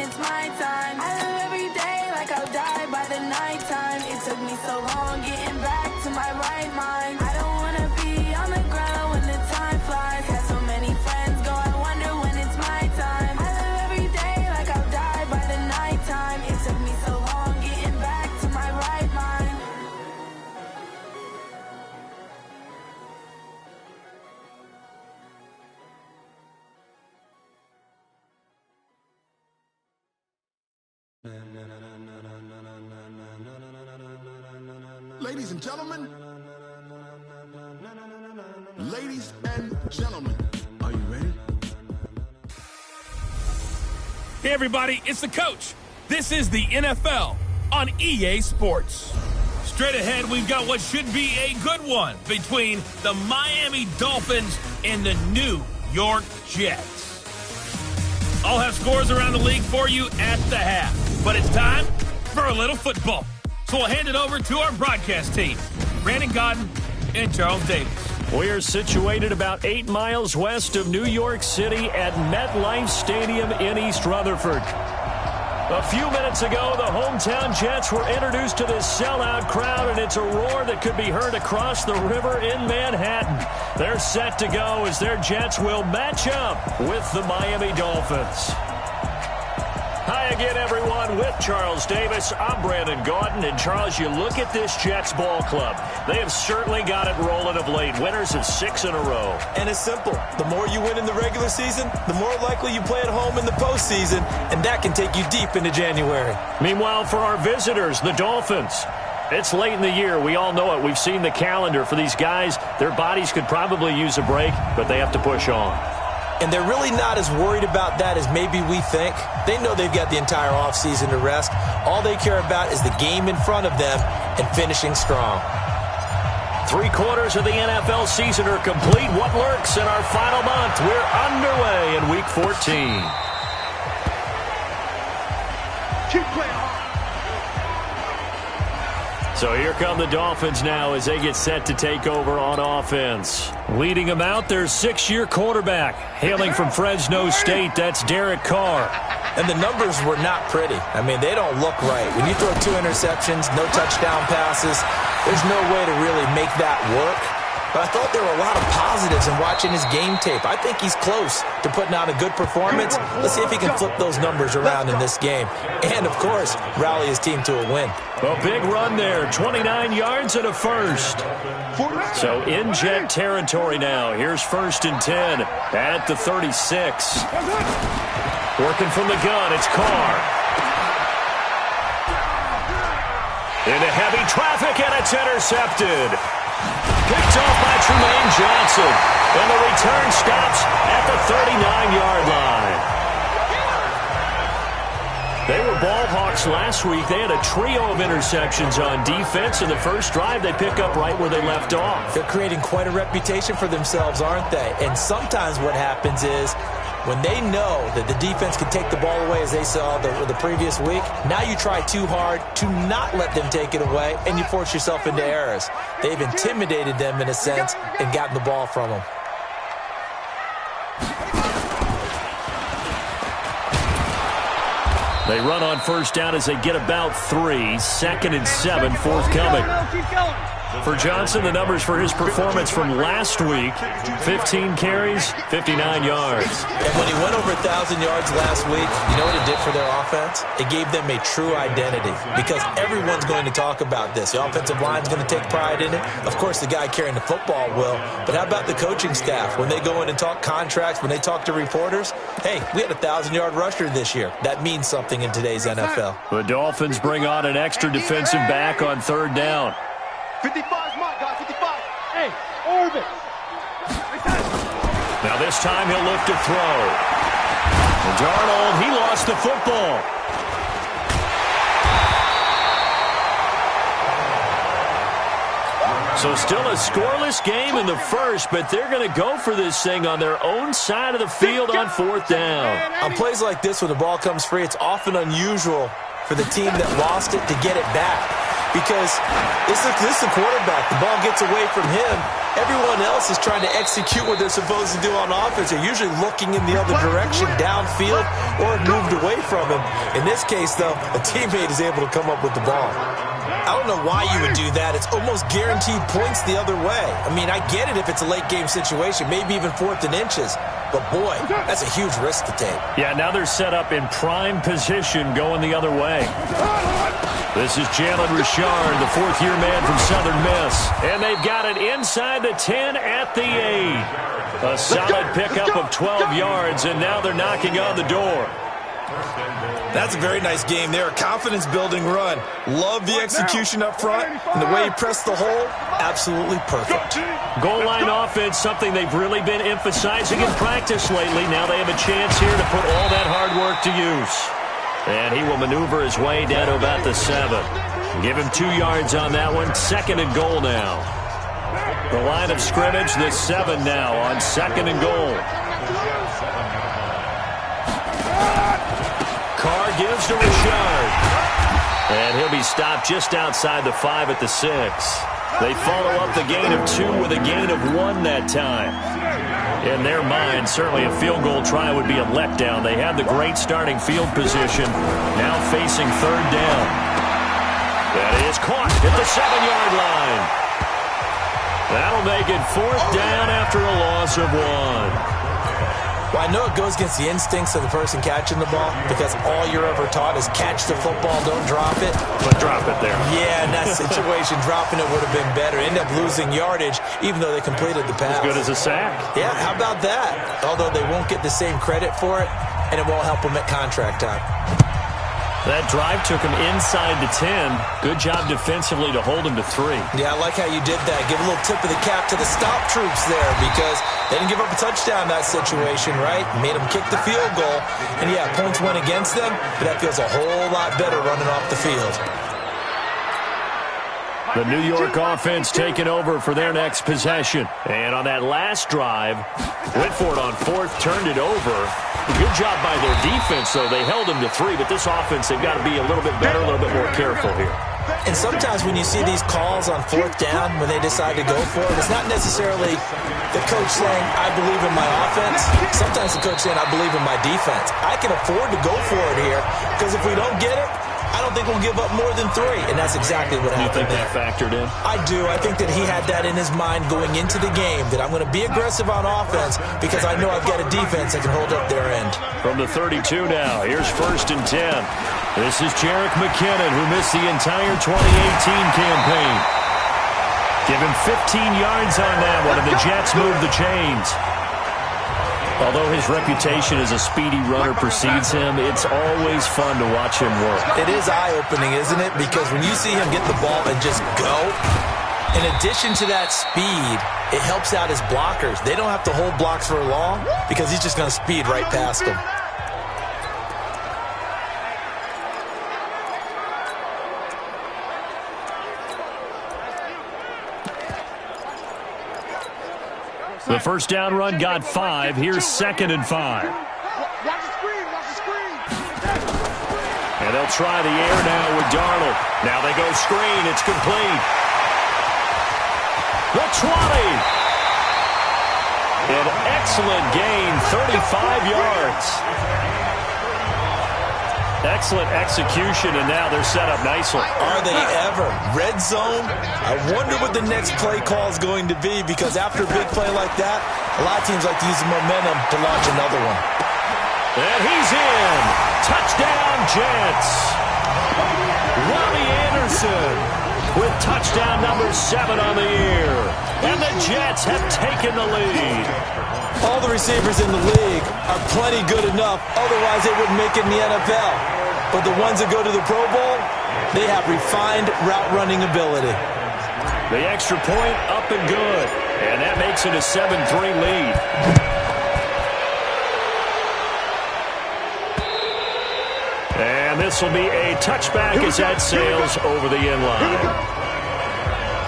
it's my time. I live every day like I'll die by the nighttime. It took me so long getting back to my right mind. I don't wanna be on the ground when the time flies. Had so many friends go, I wonder when it's my time. I live every day like I'll die by the nighttime. It took me so long getting back to my right mind. Ladies and gentlemen, are you ready? Hey everybody, it's the coach. This is the NFL on EA Sports. Straight ahead, we've got what should be a good one between the Miami Dolphins and the New York Jets. I'll have scores around the league for you at the half, but it's time for a little football. So we'll hand it over to our broadcast team, Brandon Godden and Charles Davis. We're situated about 8 miles west of New York City at MetLife Stadium in East Rutherford. A few minutes ago, the hometown Jets were introduced to this sellout crowd, and it's a roar that could be heard across the river in Manhattan. They're set to go as their Jets will match up with the Miami Dolphins. Hi again, everyone. With Charles Davis, I'm Brandon Gaudin. And, Charles, you look at this Jets ball club. They have certainly got it rolling of late. Winners of 6 in a row. And it's simple. The more you win in the regular season, the more likely you play at home in the postseason, and that can take you deep into January. Meanwhile, for our visitors, the Dolphins. It's late in the year. We all know it. We've seen the calendar for these guys. Their bodies could probably use a break, but they have to push on. And they're really not as worried about that as maybe we think. They know they've got the entire offseason to rest. All they care about is the game in front of them and finishing strong. 3 quarters of the NFL season are complete. What lurks in our final month? We're underway in Week 14. Keep playing hard. So here come the Dolphins now as they get set to take over on offense. Leading them out, their 6-year quarterback. Hailing from Fresno State, that's Derek Carr. And the numbers were not pretty. I mean, they don't look right. When you throw 2 interceptions, no touchdown passes, there's no way to really make that work. But I thought there were a lot of positives in watching his game tape. I think he's close to putting out a good performance. Let's see if he can flip those numbers around in this game. And, of course, rally his team to a win. A big run there, 29 yards and a first. So in Jet territory now. Here's 1st and 10 at the 36. Working from the gun, it's Carr. Into heavy traffic, and it's intercepted. Picked off by Tremaine Johnson. And the return stops at the 39-yard line. They were ball hawks last week. They had a trio of interceptions on defense. In the first drive, they pick up right where they left off. They're creating quite a reputation for themselves, aren't they? And sometimes what happens is when they know that the defense can take the ball away, as they saw the previous week, now you try too hard to not let them take it away, and you force yourself into errors. They've intimidated them in a sense and gotten the ball from them. They run on 1st down as they get about 3. 2nd and 7 forthcoming. For Johnson, the numbers for his performance from last week, 15 carries, 59 yards. And when he went over 1,000 yards last week, you know what it did for their offense? It gave them a true identity because everyone's going to talk about this. The offensive line's going to take pride in it. Of course, the guy carrying the football will. But how about the coaching staff? When they go in and talk contracts, when they talk to reporters, hey, we had a 1,000-yard rusher this year. That means something in today's NFL. The Dolphins bring on an extra defensive back on 3rd down. 55's mark, guys, 55. Hey, orbit. Now this time he'll look to throw. And Darnold, he lost the football. So still a scoreless game in the first, but they're going to go for this thing on their own side of the field on 4th down. On plays like this, when the ball comes free, it's often unusual for the team that lost it to get it back. because this is the quarterback. The ball gets away from him. Everyone else is trying to execute what they're supposed to do on offense. They're usually looking in the other direction, downfield, or moved away from him. In this case, though, a teammate is able to come up with the ball. I don't know why you would do that. It's almost guaranteed points the other way. I mean, I get it if it's a late game situation, maybe even 4th and inches. But, boy, that's a huge risk to take. Yeah, now they're set up in prime position going the other way. This is Jalen Richard, the 4th-year man from Southern Miss. And they've got it inside the 10 at the 8. A solid pickup of 12 yards, and now they're knocking on the door. That's a very nice game there. A confidence-building run. Love the execution up front. And the way he pressed the hole, absolutely perfect. Goal line offense, something they've really been emphasizing in practice lately. Now they have a chance here to put all that hard work to use. And he will maneuver his way down to about the 7. Give him 2 yards on that one. 2nd and goal now. The line of scrimmage, the 7 now on 2nd and goal. Carr gives to Richard. And he'll be stopped just outside the 5 at the 6. They follow up the gain of 2 with a gain of 1 that time. In their mind, certainly a field goal try would be a letdown. They had the great starting field position, now facing 3rd down. That is caught at the 7-yard line. That'll make it 4th down after a loss of 1. Well, I know it goes against the instincts of the person catching the ball because all you're ever taught is catch the football, don't drop it. But drop it there. Yeah, in that situation, dropping it would have been better. End up losing yardage even though they completed the pass. As good as a sack. Yeah, how about that? Although they won't get the same credit for it, and it won't help them at contract time. That drive took him inside the 10. Good job defensively to hold him to 3. Yeah, I like how you did that. Give a little tip of the cap to the stop troops there because they didn't give up a touchdown in that situation, right? Made them kick the field goal. And, yeah, points went against them, but that feels a whole lot better running off the field. The New York offense taking over for their next possession. And on that last drive, went for it on 4th, turned it over. Good job by their defense, though. They held them to 3, but this offense, they've got to be a little bit better, a little bit more careful here. And sometimes when you see these calls on 4th down, when they decide to go for it, it's not necessarily the coach saying, I believe in my offense. Sometimes the coach saying, I believe in my defense. I can afford to go for it here because if we don't get it, I don't think we'll give up more than 3, and that's exactly what happened. You think that factored in? I do. I think that he had that in his mind going into the game, that I'm going to be aggressive on offense because I know I've got a defense that can hold up their end. From the 32 now, here's 1st and 10. This is Jerick McKinnon, who missed the entire 2018 campaign. Give him 15 yards on that one, and the Jets move the chains. Although his reputation as a speedy runner precedes him, it's always fun to watch him work. It is eye-opening, isn't it? Because when you see him get the ball and just go, in addition to that speed, it helps out his blockers. They don't have to hold blocks for long because he's just going to speed right past them. The 1st down run got 5. Here's 2nd and 5. Watch the screen, watch the screen. And they'll try the air now with Darnold. Now they go screen. It's complete. The 20. An excellent gain, 35 yards. Excellent execution, and now they're set up nicely. Are they ever? Red zone? I wonder what the next play call is going to be because after a big play like that, a lot of teams like to use the momentum to launch another one. And he's in. Touchdown, Jets. Robbie Anderson with touchdown number 7 on the year. And the Jets have taken the lead. All the receivers in the league are plenty good enough. Otherwise, they wouldn't make it in the NFL. But the ones that go to the Pro Bowl, they have refined route running ability. The extra point up and good. And that makes it a 7-3 lead. And this will be a touchback as that sails over the end line.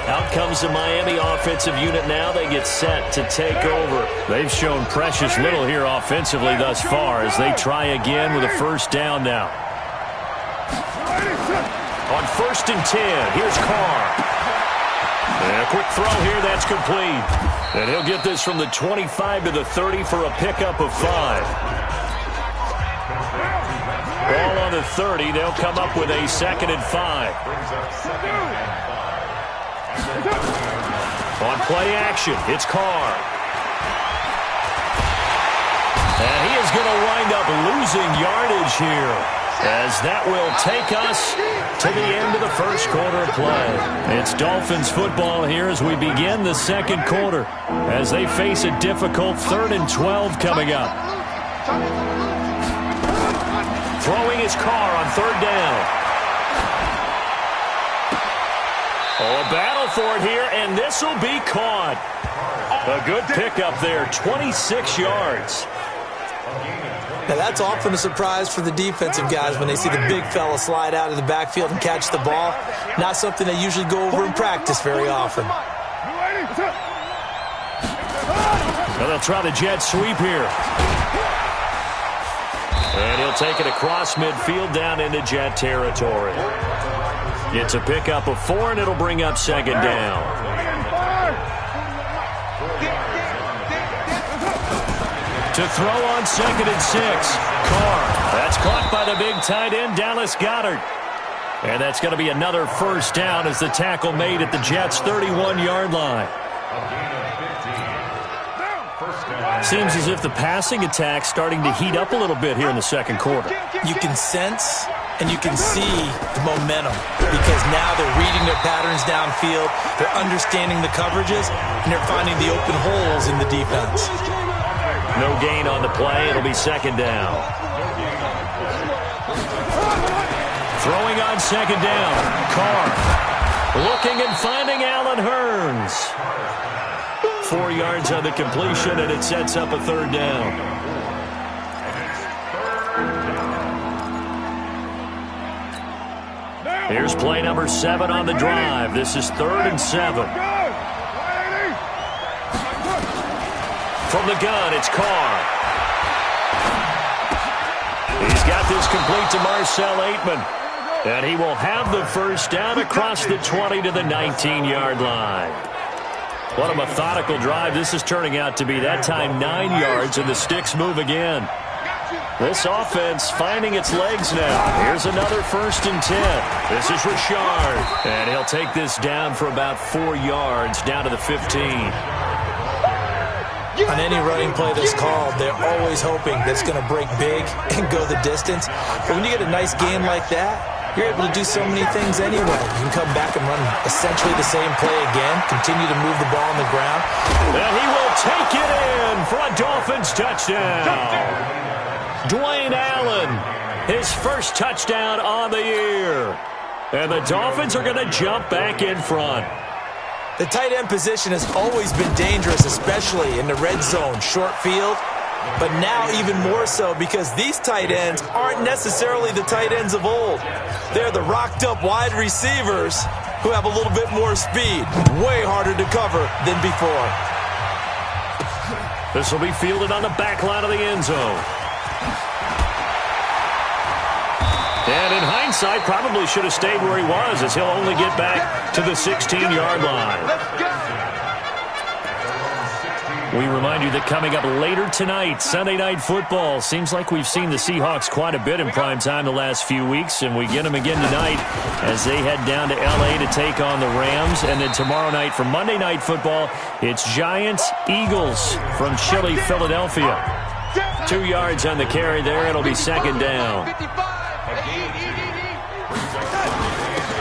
Out comes the Miami offensive unit now. They get set to take over. They've shown precious little here offensively thus far as they try again with a 1st down now. On 1st and 10, here's Carr. And a quick throw here, that's complete. And he'll get this from the 25 to the 30 for a pickup of 5. Ball on the 30, they'll come up with a 2nd and 5. On play action, it's Carr. And he is going to wind up losing yardage here, as that will take us to the end of the first quarter of play. It's Dolphins football here as we begin the second quarter, as they face a difficult 3rd and 12 coming up. Throwing his Carr on 3rd down. Oh, a battle for it here, and this will be caught. A good pickup there, 26 yards. Now, that's often a surprise for the defensive guys when they see the big fella slide out of the backfield and catch the ball. Not something they usually go over in practice very often. Well, they'll try the jet sweep here. And he'll take it across midfield down into jet territory. It's a pickup of 4, and it'll bring up 2nd down. To throw on 2nd and 6. Carr. That's caught by the big tight end, Dallas Goedert. And that's going to be another 1st down as the tackle made at the Jets' 31-yard line. Seems as if the passing attack's starting to heat up a little bit here in the second quarter. You can sense and you can see the momentum, because now they're reading their patterns downfield, they're understanding the coverages, and they're finding the open holes in the defense. No gain on the play. It'll be 2nd down. Throwing on 2nd down. Carr looking and finding Allen Hurns. 4 yards on the completion, and it sets up a 3rd down. Here's play number 7 on the drive. This is 3rd and 7. From the gun, it's Carr. He's got this complete to Marcel Aitman. And he will have the 1st down across the 20 to the 19-yard line. What a methodical drive this is turning out to be. That time 9 yards, and the sticks move again. This offense finding its legs now. Here's another 1st and 10. This is Richard. And he'll take this down for about 4 yards, down to the 15. On any running play that's called, they're always hoping that it's going to break big and go the distance. But when you get a nice game like that, you're able to do so many things anyway. You can come back and run essentially the same play again, continue to move the ball on the ground. And he will take it in for a Dolphins touchdown. Dwayne Allen, his 1st touchdown on the year. And the Dolphins are going to jump back in front. The tight end position has always been dangerous, especially in the red zone, short field. But now even more so, because these tight ends aren't necessarily the tight ends of old. They're the rocked-up wide receivers who have a little bit more speed. Way harder to cover than before. This will be fielded on the back line of the end zone. And in hindsight, probably should have stayed where he was, as he'll only get back to the 16-yard line. We remind you that coming up later tonight, Sunday Night Football. Seems like we've seen the Seahawks quite a bit in prime time the last few weeks, and we get them again tonight as they head down to L.A. to take on the Rams. And then tomorrow night for Monday Night Football, it's Giants-Eagles from Chile, Philadelphia. 2 yards on the carry there. It'll be 2nd down.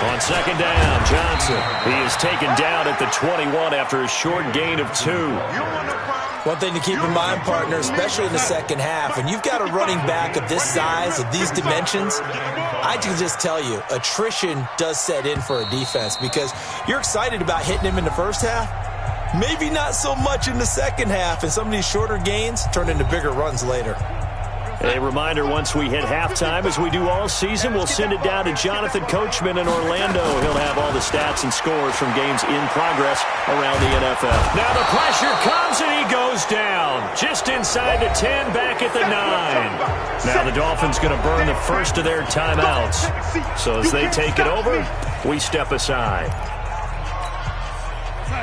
On 2nd down, Johnson. He is taken down at the 21 after a short gain of 2. One thing to keep in mind, partner, especially in the second half, when you've got a running back of this size, of these dimensions, I can just tell you, attrition does set in for a defense, because you're excited about hitting him in the first half, maybe not so much in the second half, and some of these shorter gains turn into bigger runs later. A reminder, once we hit halftime, as we do all season, we'll send it down to Jonathan Coachman in Orlando. He'll have all the stats and scores from games in progress around the NFL. Now the pressure comes, and he goes down. Just inside the 10, back at the 9. Now the Dolphins going to burn the first of their timeouts. So as they take it over, we step aside.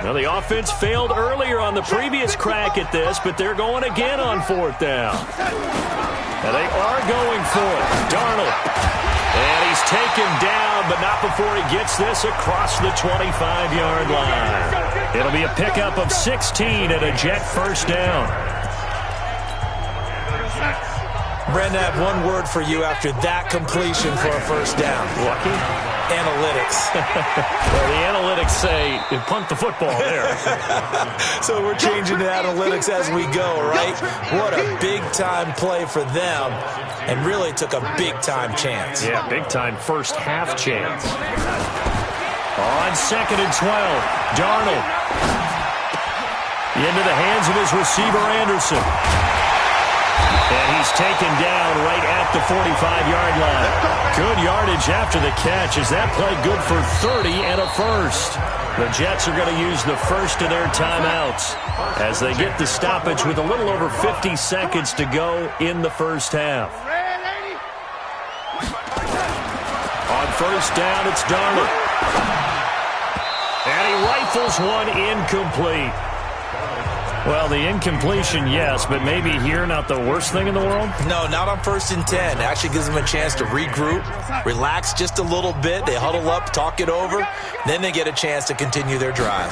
Now, the offense failed earlier on the previous crack at this, but they're going again on 4th down. Now, they are going for it. Darnold. And he's taken down, but not before he gets this across the 25-yard line. It'll be a pickup of 16 and a Jet first down. Brandon, I have one word for you after that completion for a first down. Lucky? Analytics. Well, the analytics say punt the football there. So we're changing to analytics as we go, right? What a big-time play for them, and really took a big-time chance. Yeah, big-time first half chance. On 2nd and 12, Darnold. Into the hands of his receiver, Anderson. And he's taken down right at the 45-yard line. Good yardage after the catch. Is that play good for 30 and a first? The Jets are going to use the first of their timeouts as they get the stoppage with a little over 50 seconds to go in the first half. On first down, it's Darnold. And he rifles one incomplete. Well, the incompletion, yes, but maybe here not the worst thing in the world? No, not on 1st and 10. It actually gives them a chance to regroup, relax just a little bit. They huddle up, talk it over. Then they get a chance to continue their drive.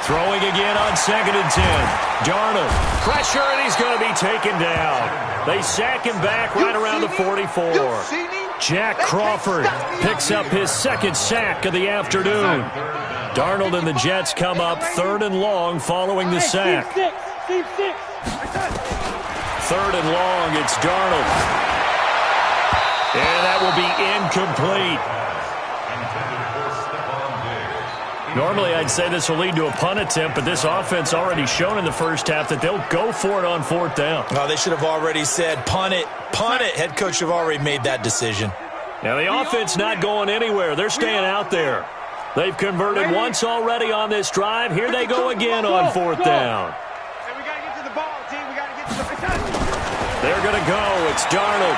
Throwing again on 2nd and 10. Darnold. Pressure, and he's going to be taken down. They sack him back right around the 44. Jack Crawford picks up his 2nd sack of the afternoon. Darnold and the Jets come up 3rd and long following the sack. 3rd and long, it's Darnold. And that will be incomplete. Normally, I'd say this will lead to a punt attempt, but this offense already shown in the first half that they'll go for it on 4th down. No, they should have already said, punt it, punt it. Head coach have already made that decision. Now, the offense not going anywhere. They're staying out there. They've converted once already on this drive. Here they go again on 4th down. They're going to go. It's Darnold.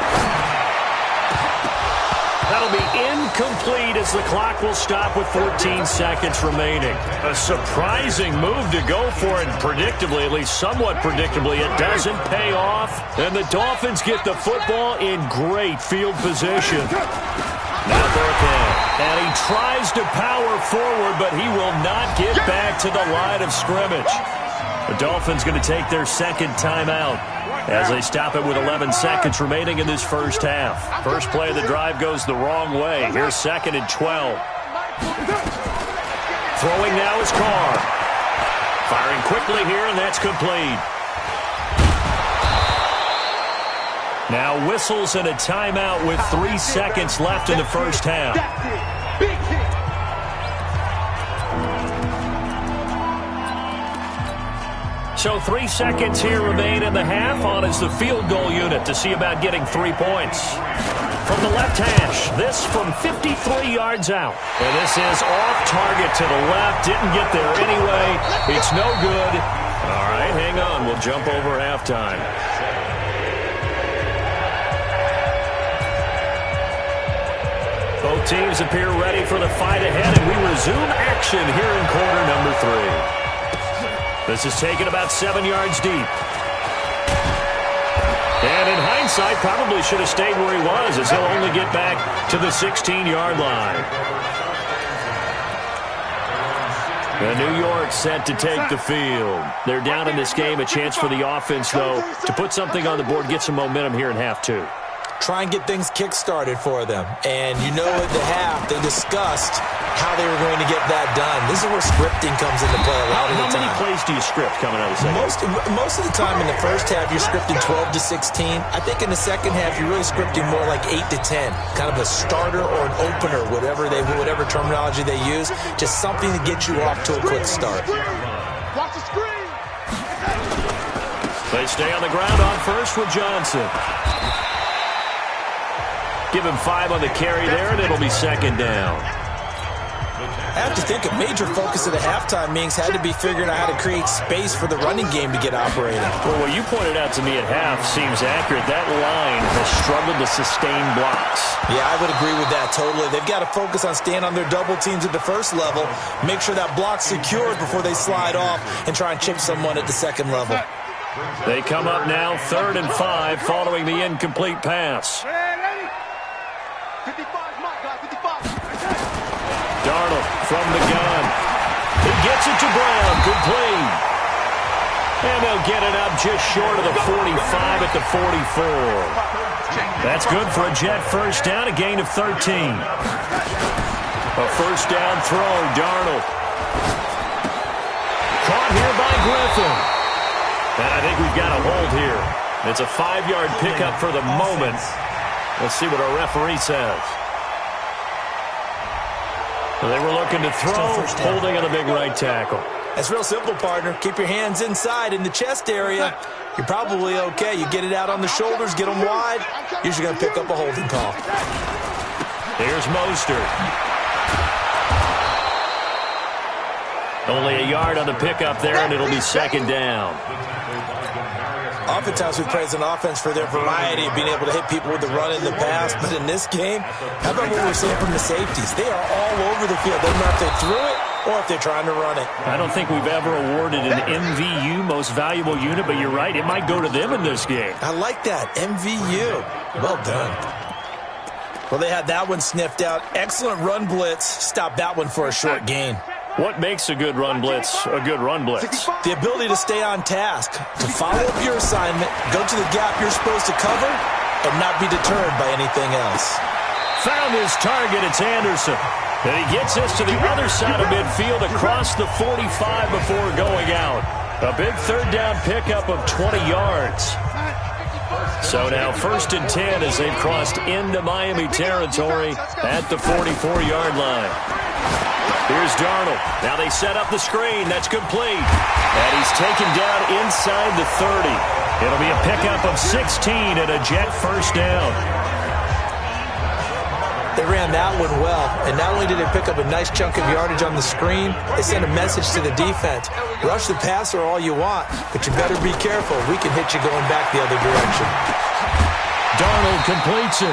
That'll be incomplete as the clock will stop with 14 seconds remaining. A surprising move to go for it, predictably, at least somewhat predictably. It doesn't pay off, and the Dolphins get the football in great field position. Now Burkhead, and he tries to power forward, but he will not get back to the line of scrimmage. The Dolphins going to take their 2nd timeout as they stop it with 11 seconds remaining in this first half. First play of the drive goes the wrong way. Here's 2nd and 12. Throwing now is Carr. Firing quickly here, and that's complete. Now whistles and a timeout with 3 seconds left in the first half. So 3 seconds here remain in the half. On is the field goal unit to see about getting 3 points. From the left hash, this from 53 yards out. And this is off target to the left. Didn't get there anyway. It's no good. All right, hang on. We'll jump over halftime. Both teams appear ready for the fight ahead, and we resume action here in quarter number 3. This is taken about 7 yards deep. And in hindsight, probably should have stayed where he was, as he'll only get back to the 16-yard line. And New York set to take the field. They're down in this game. A chance for the offense, though, to put something on the board, get some momentum here in half 2. Try and get things kick-started for them. And you know at the half, they discussed how they were going to get that done. This is where scripting comes into play a lot of the time. How many plays do you script coming out of the second? Most of the time in the first half, you're scripting 12 to 16. I think in the second half, you're really scripting more like 8 to 10. Kind of a starter or an opener, whatever terminology they use. Just something to get you off to a quick start. Watch the screen. They stay on the ground on first with Johnson. Give him 5 on the carry there, and it'll be second down. I have to think a major focus of the halftime meetings had to be figuring out how to create space for the running game to get operating. Well, what you pointed out to me at half seems accurate. That line has struggled to sustain blocks. Yeah, I would agree with that totally. They've got to focus on staying on their double teams at the first level, make sure that block's secured before they slide off and try and chip someone at the second level. They come up now 3rd and 5 following the incomplete pass. 55, my guy, 55. Darnold from the gun. He gets it to Brown. Complete. And they'll get it up just short of the 45 at the 44. That's good for a Jet first down, a gain of 13. A first down throw, Darnold. Caught here by Griffin. And I think we've got a hold here. It's a 5-yard pickup for the moment. Let's see what our referee says. They were looking to throw, holding on the big right tackle. It's real simple, partner. Keep your hands inside in the chest area. You're probably okay. You get it out on the shoulders, get them wide. Usually going to pick up a holding call. Here's Mostert. Only a yard on the pickup there, and it'll be second down. Oftentimes we praise an offense for their variety of being able to hit people with the run in the pass, but in this game, how about what we're seeing from the safeties? They are all over the field. They don't know if they threw it or if they're trying to run it. I don't think we've ever awarded an MVU, most valuable unit, but you're right, it might go to them in this game. I like that, MVU. Well done. Well, they had that one sniffed out. Excellent run blitz. Stop that one for a short gain. What makes a good run blitz a good run blitz? The ability to stay on task, to follow up your assignment, go to the gap you're supposed to cover, and not be deterred by anything else. Found his target, it's Anderson. And he gets this to the other side of midfield across the 45 before going out. A big third down pickup of 20 yards. So now 1st and 10 as they've crossed into Miami territory at the 44-yard line. Here's Darnold. Now they set up the screen. That's complete. And he's taken down inside the 30. It'll be a pickup of 16 and a Jet first down. They ran that one well, and not only did they pick up a nice chunk of yardage on the screen, they sent a message to the defense. Rush the passer all you want, but you better be careful. We can hit you going back the other direction. Darnold completes it.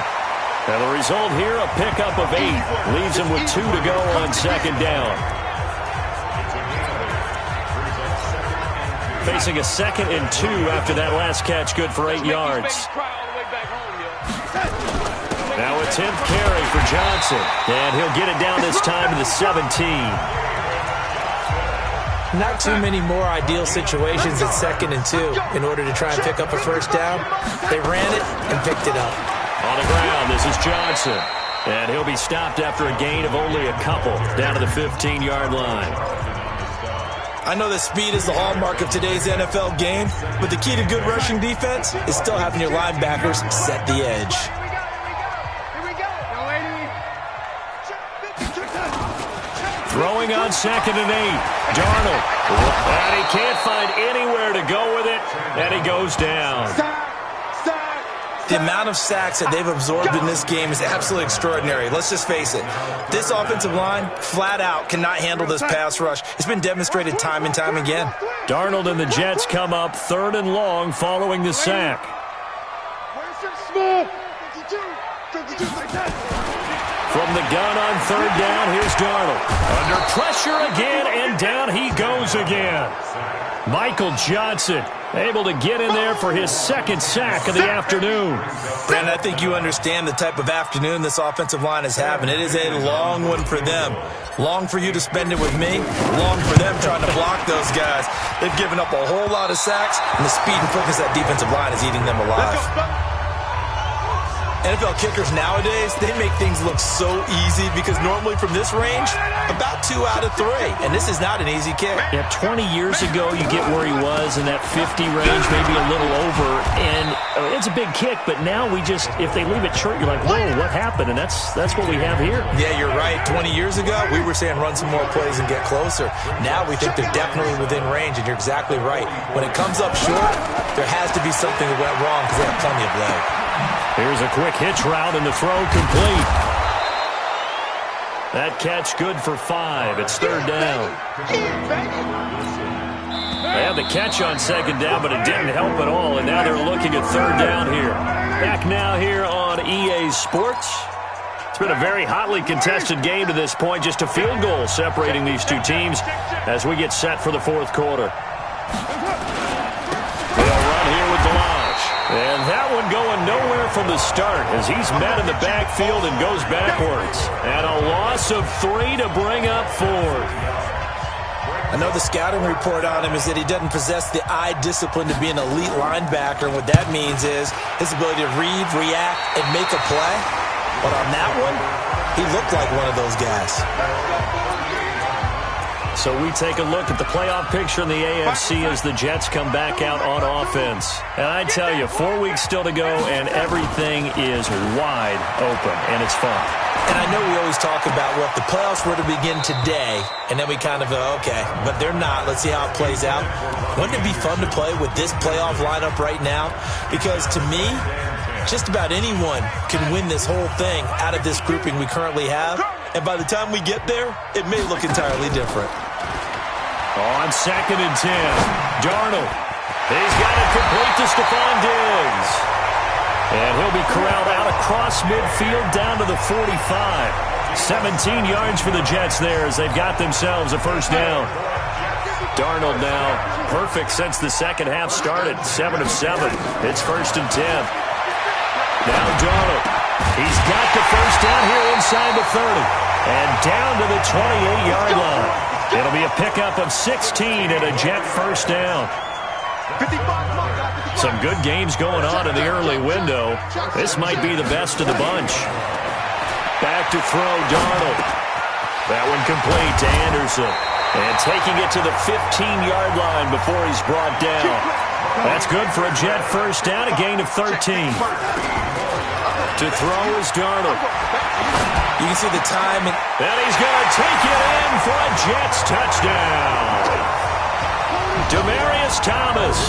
And the result here, a pickup of 8. Leaves him with 2 to go on second down. Facing a 2nd and 2 after that last catch, good for 8 yards. Now a 10th carry for Johnson. And he'll get it down this time to the 17. Not too many more ideal situations at 2nd and 2 in order to try and pick up a first down. They ran it and picked it up. On the ground, this is Johnson. And he'll be stopped after a gain of only a couple down to the 15-yard line. I know that speed is the hallmark of today's NFL game, but the key to good rushing defense is still having your linebackers set the edge. Throwing on 2nd and 8. Darnold. And he can't find anywhere to go with it. And he goes down. The amount of sacks that they've absorbed in this game is absolutely extraordinary. Let's just face it. This offensive line, flat out, cannot handle this pass rush. It's been demonstrated time and time again. Darnold and the Jets come up 3rd and long following the sack. From the gun on 3rd down, here's Darnold. Under pressure again, and down he goes again. Michael Johnson able to get in there for his 2nd sack of the afternoon. Brandon, I think you understand the type of afternoon this offensive line is having. It is a long one for them. Long for you to spend it with me. Long for them trying to block those guys. They've given up a whole lot of sacks, and the speed and quickness of that defensive line is eating them alive. NFL kickers nowadays, they make things look so easy because normally from this range, about 2 out of 3. And this is not an easy kick. Yeah, 20 years ago, you get where he was in that 50 range, maybe a little over. And it's a big kick, but now if they leave it short, you're like, whoa, what happened? And that's what we have here. Yeah, you're right. 20 years ago, we were saying run some more plays and get closer. Now we think they're definitely within range, and you're exactly right. When it comes up short, there has to be something that went wrong because they have plenty of leg. Here's a quick hitch route, and the throw complete. That catch good for 5. It's third down. They had the catch on second down, but it didn't help at all, and now they're looking at third down here. Back now here on EA Sports. It's been a very hotly contested game to this point, just a field goal separating these two teams as we get set for the fourth quarter. They'll run here with Delage. And that one going nowhere from the start as he's met in the backfield and goes backwards. And a loss of 3 to bring up 4. I know the scouting report on him is that he doesn't possess the eye discipline to be an elite linebacker. And what that means is his ability to read, react, and make a play. But on that one, he looked like one of those guys. So we take a look at the playoff picture in the AFC as the Jets come back out on offense. And I tell you, 4 weeks still to go, and everything is wide open, and it's fun. And I know we always talk about, well, if the playoffs were to begin today, and then we kind of go, okay, but they're not. Let's see how it plays out. Wouldn't it be fun to play with this playoff lineup right now? Because to me, just about anyone can win this whole thing out of this grouping we currently have. And by the time we get there, it may look entirely different. On 2nd and 10, Darnold. He's got it complete to Stephon Diggs. And he'll be corralled out across midfield down to the 45. 17 yards for the Jets there as they've got themselves a first down. Darnold now perfect since the second half started. 7 of 7. It's 1st and 10. Now Darnold. He's got the first down here inside the 30. And down to the 28-yard line. It'll be a pickup of 16 and a Jet first down. Some good games going on in the early window. This might be the best of the bunch. Back to throw, Darnold. That one complete to Anderson. And taking it to the 15-yard line before he's brought down. That's good for a Jet first down, a gain of 13. To throw is Darnold. You can see the time. And he's going to take it in for a Jets touchdown. Demaryius Thomas,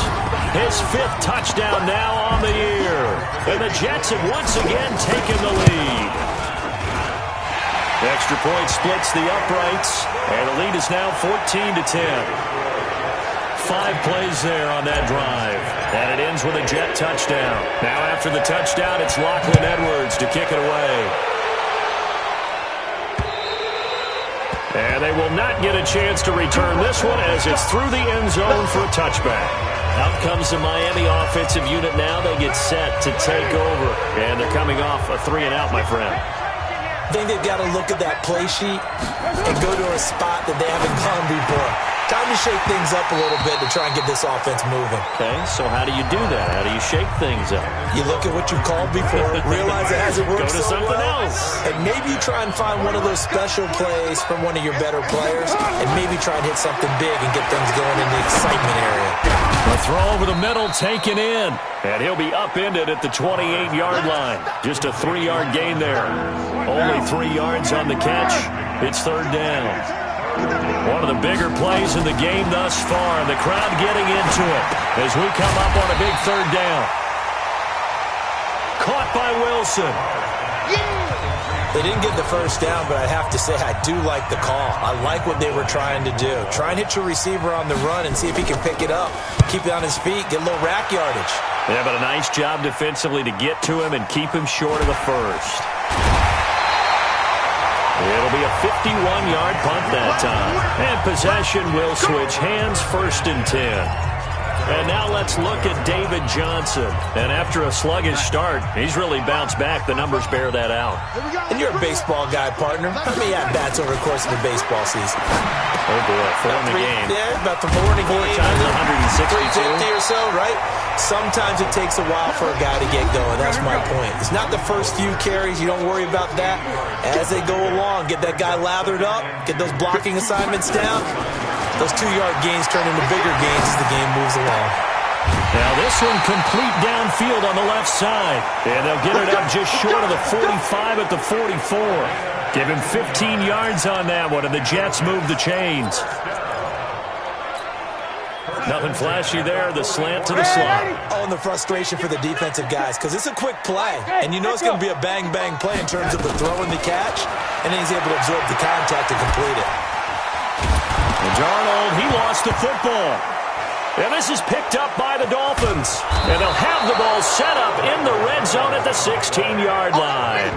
his 5th touchdown now on the year. And the Jets have once again taken the lead. Extra point splits the uprights, and the lead is now 14-10. 5 plays there on that drive, and it ends with a Jet touchdown. Now after the touchdown, it's Lachlan Edwards to kick it away. And they will not get a chance to return this one as it's through the end zone for a touchback. Out comes the Miami offensive unit now. They get set to take over, and they're coming off a 3-and-out, my friend. I think they've got to look at that play sheet and go to a spot that they haven't gone before. Time to shake things up a little bit to try and get this offense moving. Okay, so how do you do that? How do you shake things up? You look at what you called before, realize it hasn't worked Go to so something well, else. and maybe you try and find one of those special plays from one of your better players, and maybe try and hit something big and get things going in the excitement area. The throw over the middle taken in, and he'll be upended at the 28-yard line. Just a 3-yard gain there. Only 3 yards on the catch. It's third down. One of the bigger plays in the game thus far. The crowd getting into it as we come up on a big third down. Caught by Wilson. They didn't get the first down, but I have to say I do like the call. I like what they were trying to do. Try and hit your receiver on the run and see if he can pick it up. Keep it on his feet, get a little rack yardage. Yeah, but a nice job defensively to get to him and keep him short of the first. It'll be a 51-yard punt that time. And possession will switch hands, 1st and 10. And now let's look at David Johnson. And after a sluggish start, he's really bounced back. The numbers bear that out. And you're a baseball guy, partner. How many at-bats over the course of the baseball season? Oh, boy, four in the game. Yeah, about 4 in a game. 4 times 162. 350 or so, right? Sometimes it takes a while for a guy to get going. That's my point. It's not the first few carries. You don't worry about that. As they go along, get that guy lathered up, get those blocking assignments down. Those 2-yard gains turn into bigger gains as the game moves along. Now this one complete downfield on the left side. And they'll get it up just short of the 45 at the 44. Give him 15 yards on that one, and the Jets move the chains. Nothing flashy there. The slant to the slot. Oh, and the frustration for the defensive guys, because it's a quick play. And you know it's going to be a bang-bang play in terms of the throw and the catch. And then he's able to absorb the contact and complete it. And Darnold, he lost the football. And this is picked up by the Dolphins. And they'll have the ball set up in the red zone at the 16-yard line.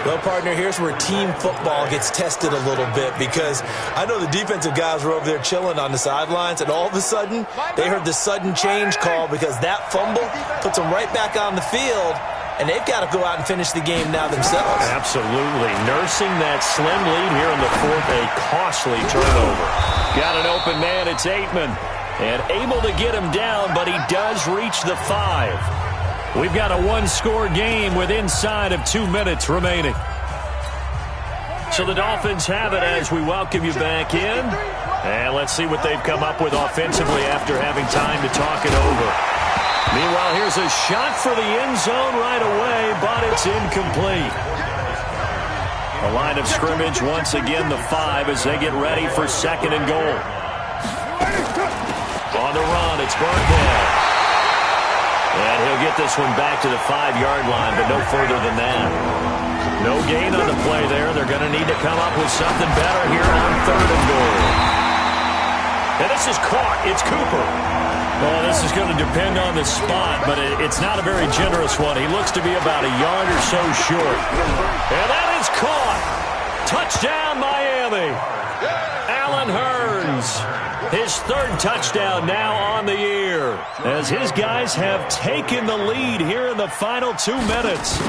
Well, partner, here's where team football gets tested a little bit, because I know the defensive guys were over there chilling on the sidelines, and all of a sudden, they heard the sudden change call because that fumble puts them right back on the field, and they've got to go out and finish the game now themselves. Absolutely. Nursing that slim lead here in the fourth, a costly turnover. Got an open man, it's Aitman, and able to get him down, but he does reach the 5. We've got a one-score game with inside of 2 minutes remaining. So the Dolphins have it as we welcome you back in. And let's see what they've come up with offensively after having time to talk it over. Meanwhile, here's a shot for the end zone right away, but it's incomplete. The line of scrimmage, once again, the 5 as they get ready for 2nd and goal. On the run, it's Barnett. And he'll get this one back to the 5-yard line, but no further than that. No gain on the play there. They're going to need to come up with something better here on 3rd and goal. And this is caught. It's Cooper. Well, this is going to depend on the spot, but it's not a very generous one. He looks to be about a yard or so short. And that is caught. Touchdown, Miami. Allen Hurns. His 3rd touchdown now on the year, as his guys have taken the lead here in the final 2 minutes.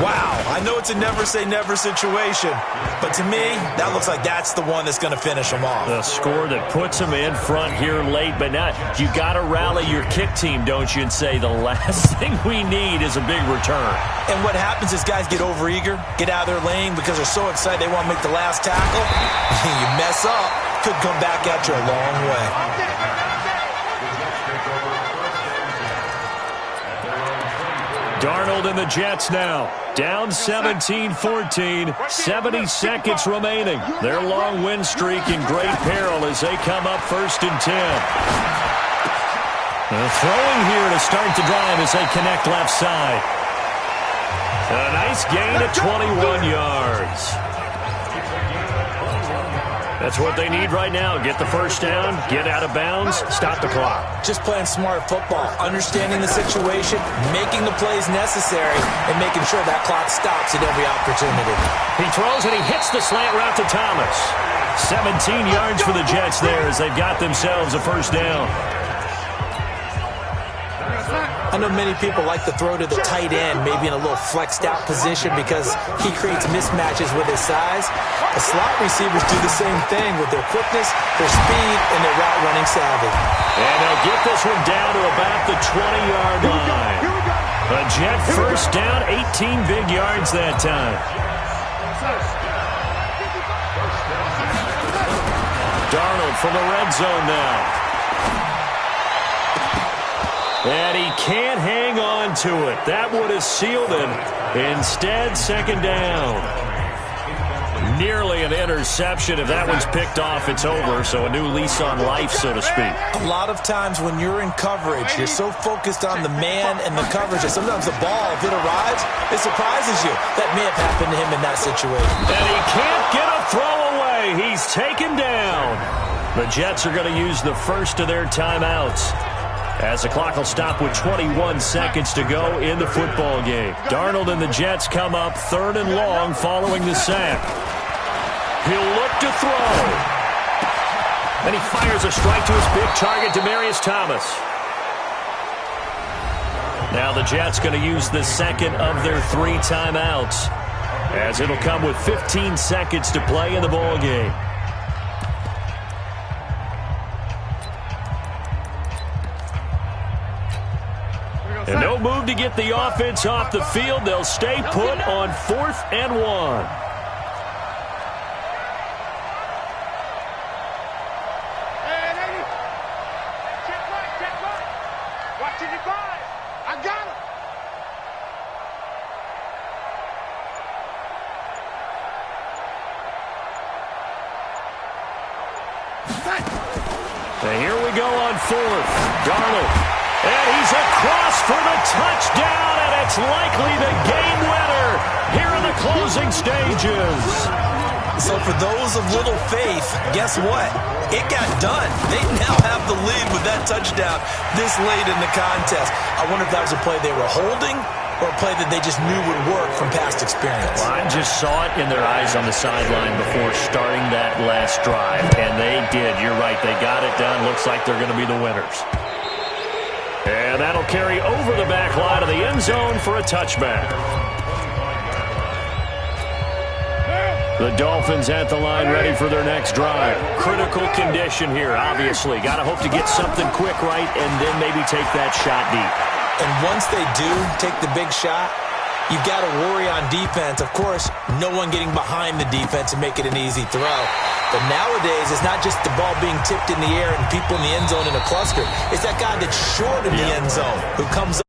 Wow, I know it's a never-say-never situation, but to me, that looks like that's the one that's going to finish them off. The score that puts them in front here late, but now you got to rally your kick team, don't you, and say the last thing we need is a big return. And what happens is guys get overeager, get out of their lane because they're so excited they want to make the last tackle. You mess up, could come back at you a long way. Darnold and the Jets now. Down 17-14, 70 seconds remaining. Their long win streak in great peril as they come up 1st and 10. Throwing here to start the drive as they connect left side. A nice gain at 21 yards. That's what they need right now. Get the first down, get out of bounds, stop the clock. Just playing smart football, understanding the situation, making the plays necessary, and making sure that clock stops at every opportunity. He throws and he hits the slant route to Thomas. 17 yards for the Jets there as they've got themselves a first down. I know many people like to throw to the tight end, maybe in a little flexed out position because he creates mismatches with his size. The slot receivers do the same thing with their quickness, their speed, and their route running savvy. And they'll get this one down to about the 20-yard line. A Jet first down, 18 big yards that time. Darnold from the red zone now. And he can't hang on to it. That would have sealed him. Instead, 2nd down. Nearly an interception. If that one's picked off, it's over. So a new lease on life, so to speak. A lot of times when you're in coverage, you're so focused on the man and the coverage that sometimes the ball, if it arrives, it surprises you. That may have happened to him in that situation. And he can't get a throw away. He's taken down. The Jets are going to use the first of their timeouts, as the clock will stop with 21 seconds to go in the football game. Darnold and the Jets come up 3rd and long following the sack. He'll look to throw. And he fires a strike to his big target, Demaryius Thomas. Now the Jets going to use the second of their 3 timeouts, as it'll come with 15 seconds to play in the ball game. And no move to get the offense off the field. They'll stay put on 4th and 1. Hey, lady. Check right. Watching your five. I got him. And here we go on 4th. Darnold. And he's across for the touchdown, and it's likely the game winner here in the closing stages. So for those of little faith, guess what? It got done. They now have the lead with that touchdown this late in the contest. I wonder if that was a play they were holding or a play that they just knew would work from past experience. Well, I just saw it in their eyes on the sideline before starting that last drive, and they did. You're right. They got it done. Looks like they're going to be the winners. And that'll carry over the back line of the end zone for a touchback. The Dolphins at the line ready for their next drive. Critical condition here, obviously. Got to hope to get something quick right and then maybe take that shot deep. And once they do take the big shot, you've got to worry on defense. Of course, no one getting behind the defense and make it an easy throw. But nowadays, it's not just the ball being tipped in the air and people in the end zone in a cluster. It's that guy that's short in the end zone who comes up.